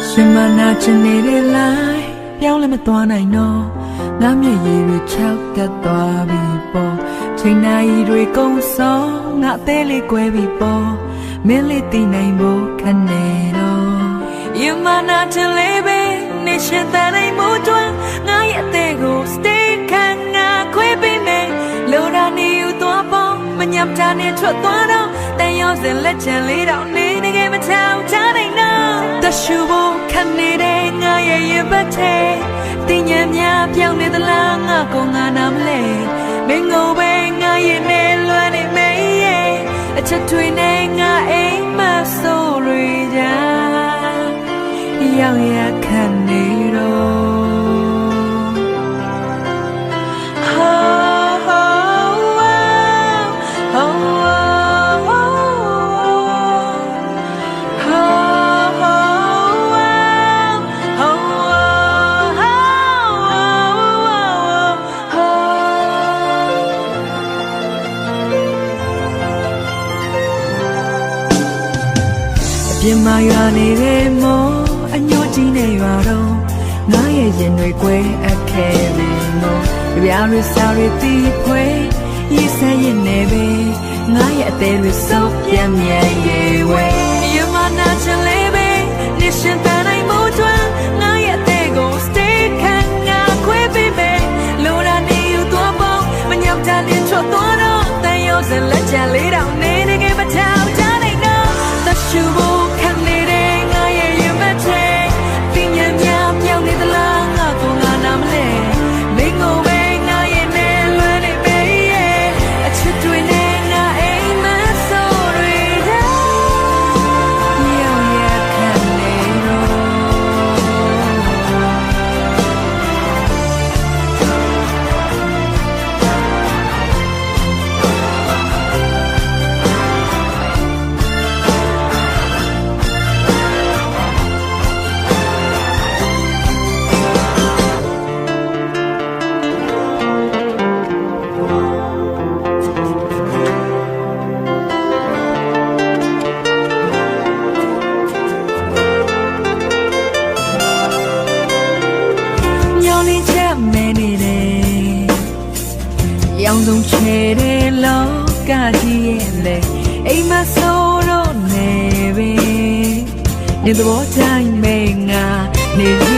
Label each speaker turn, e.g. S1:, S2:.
S1: ရှင်မနာချင်နေတဲ့လိုက်ပြောင်းလဲမသွားနိုင်တော့ငါမျက်ရည်တွေချောက်တက်သွားပြီပေါ့ချိန်နာရီတွေကုန်ဆုံးငါအသေးလေးကွဲပြီပေါ့မင်းလေးတည်နိုင်ဖို့ခက်နေတော့ရှင်မနာချင်လေးပဲနေရှင်တဲ့နိုင်မို့တွန်းငါရဲ့အသေးကို stay ခံငါခွေးပေးမယ်လိုရာနေယူသွားပေါ့မညပ်တာနဲ့ထွက်သွားတော့တန်ရောက်စင်လက်ချံလေးတော့နေနေကမချောင်ချနိုင်တော့တရှူဖို့ခက်နေတဲ့ငါရဲ့ရင်ပတ်ထဲတင်ញံများပြောင်းနေသလားငါကိုငါနာမလဲမင်းကိုပဲငါရဲ့နဲ့လွမ်းနေမေးရဲ့အချက်တွေနဲ့ငါအိမ်မဆိုးရကြရောက်ရခက်နေတော့ပြင်မာရွာနေတဲ့မောအညိုကြီးနဲ့ရွာတော့ငါရဲ့ရင်တွေကွဲအခဲပြီမောကြပြားရစားရတီးခွဲရေးစဲရင်နေပဲငါရဲ့အသေးတွေစုပ်ပြန်မြန်ရေဝဲရမနာချင်လေးပဲနေရှင်တန်နိုင်မို့တွန်းငါရဲ့အသေးကို stay ခံငါခွေးပေးမယ်လိုရာနေယူသွားပေါ့မညောင်တာနဲ့ချော့သွားတော့တန်ရောစလက်ချလေးတော့နေနေကမထောင်ချနိုင်တော့တရှူဖို့ရောင်စုံချေတဲ့လောကကြီးရဲ့လေအိမ်မဆိုးတော့နေပြီနေသဘောတိုင်းမေငါနေ